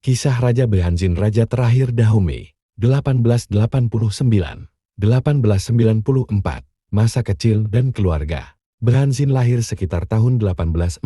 Kisah Raja Behanzin Raja Terakhir Dahomey, 1889-1894, masa kecil dan keluarga. Behanzin lahir sekitar tahun 1844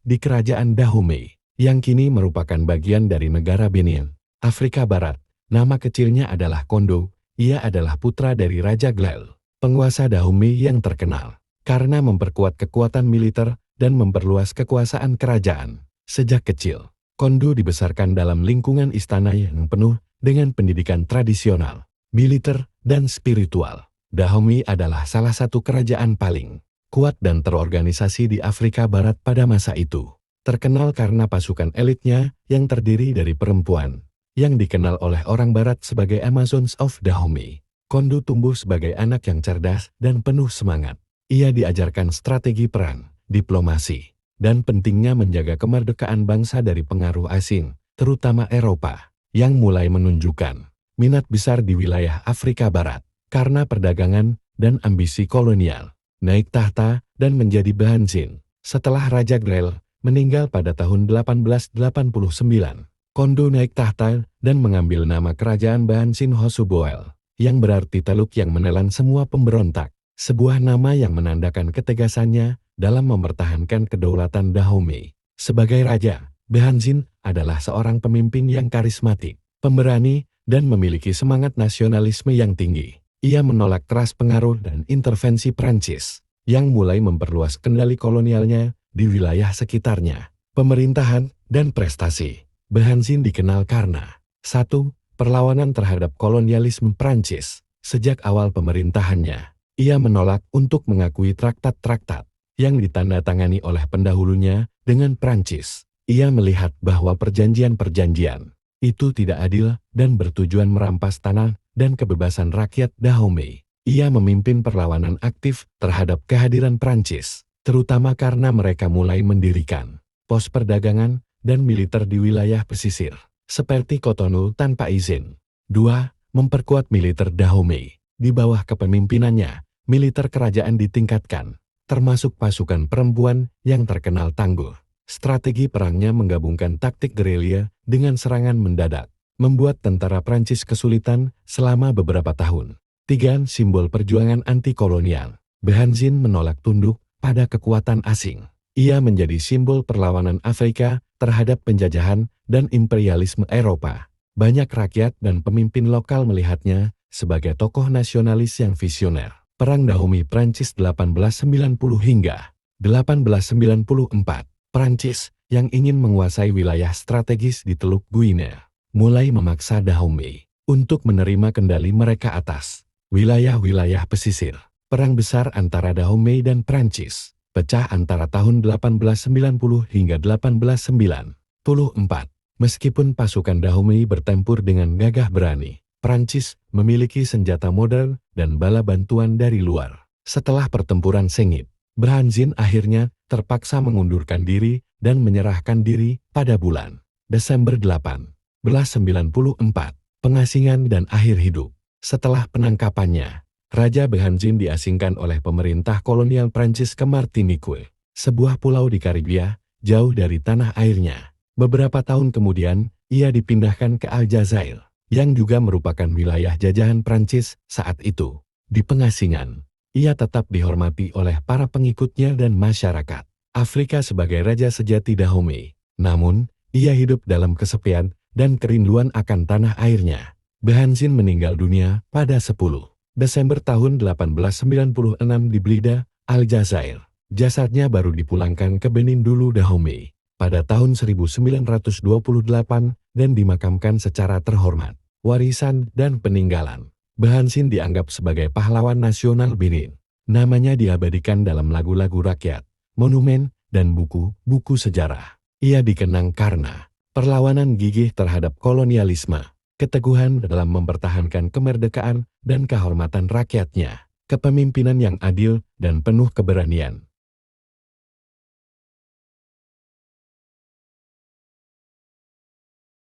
di Kerajaan Dahomey, yang kini merupakan bagian dari negara Benin, Afrika Barat. Nama kecilnya adalah Kondo. Ia adalah putra dari Raja Glel, penguasa Dahomey yang terkenal karena memperkuat kekuatan militer dan memperluas kekuasaan kerajaan. Sejak kecil, Kondo dibesarkan dalam lingkungan istana yang penuh dengan pendidikan tradisional, militer, dan spiritual. Dahomey adalah salah satu kerajaan paling kuat dan terorganisasi di Afrika Barat pada masa itu. Terkenal karena pasukan elitnya yang terdiri dari perempuan, yang dikenal oleh orang Barat sebagai Amazons of Dahomey. Kondo tumbuh sebagai anak yang cerdas dan penuh semangat. Ia diajarkan strategi perang, diplomasi, dan pentingnya menjaga kemerdekaan bangsa dari pengaruh asing, terutama Eropa, yang mulai menunjukkan minat besar di wilayah Afrika Barat karena perdagangan dan ambisi kolonial. Naik tahta dan menjadi Behanzin setelah Raja Glel meninggal pada tahun 1889. Kondo naik tahta dan mengambil nama kerajaan Behanzin Hosuboel, yang berarti teluk yang menelan semua pemberontak. Sebuah nama yang menandakan ketegasannya dalam mempertahankan kedaulatan Dahomey. Sebagai raja, Behanzin adalah seorang pemimpin yang karismatik, pemberani, dan memiliki semangat nasionalisme yang tinggi. Ia menolak keras pengaruh dan intervensi Prancis, yang mulai memperluas kendali kolonialnya di wilayah sekitarnya. Pemerintahan dan prestasi. Behanzin dikenal karena 1. Perlawanan terhadap kolonialisme Prancis. Sejak awal pemerintahannya, ia menolak untuk mengakui traktat-traktat yang ditandatangani oleh pendahulunya dengan Prancis. Ia melihat bahwa perjanjian-perjanjian itu tidak adil dan bertujuan merampas tanah dan kebebasan rakyat Dahomey. Ia memimpin perlawanan aktif terhadap kehadiran Prancis, terutama karena mereka mulai mendirikan pos perdagangan dan militer di wilayah pesisir, seperti Cotonou tanpa izin. 2. Memperkuat militer Dahomey. Di bawah kepemimpinannya, militer kerajaan ditingkatkan, termasuk pasukan perempuan yang terkenal tangguh. Strategi perangnya menggabungkan taktik gerilya dengan serangan mendadak, membuat tentara Prancis kesulitan selama beberapa tahun. 3. Simbol perjuangan anti-kolonial. Behanzin menolak tunduk pada kekuatan asing. Ia menjadi simbol perlawanan Afrika terhadap penjajahan dan imperialisme Eropa. Banyak rakyat dan pemimpin lokal melihatnya sebagai tokoh nasionalis yang visioner. Perang Dahomey Prancis 1890 hingga 1894. Prancis yang ingin menguasai wilayah strategis di Teluk Guinea mulai memaksa Dahomey untuk menerima kendali mereka atas wilayah-wilayah pesisir. Perang besar antara Dahomey dan Prancis pecah antara tahun 1890 hingga 1894. Meskipun pasukan Dahomey bertempur dengan gagah berani, Prancis memiliki senjata modern dan bala bantuan dari luar. Setelah pertempuran sengit, Behanzin akhirnya terpaksa mengundurkan diri dan menyerahkan diri pada bulan Desember 1894. Pengasingan dan akhir hidup. Setelah penangkapannya, Raja Behanzin diasingkan oleh pemerintah kolonial Prancis ke Martinique, sebuah pulau di Karibia, jauh dari tanah airnya. Beberapa tahun kemudian, ia dipindahkan ke Aljazair, yang juga merupakan wilayah jajahan Prancis saat itu. Di pengasingan, ia tetap dihormati oleh para pengikutnya dan masyarakat Afrika sebagai raja sejati Dahomey. Namun, ia hidup dalam kesepian dan kerinduan akan tanah airnya. Behanzin meninggal dunia pada 10 Desember tahun 1896 di Blida, Aljazair. Jasadnya baru dipulangkan ke Benin dulu Dahomey pada tahun 1928 dan dimakamkan secara terhormat. Warisan dan peninggalan. Behanzin dianggap sebagai pahlawan nasional Benin. Namanya diabadikan dalam lagu-lagu rakyat, monumen, dan buku-buku sejarah. Ia dikenang karena perlawanan gigih terhadap kolonialisme, keteguhan dalam mempertahankan kemerdekaan dan kehormatan rakyatnya, kepemimpinan yang adil dan penuh keberanian,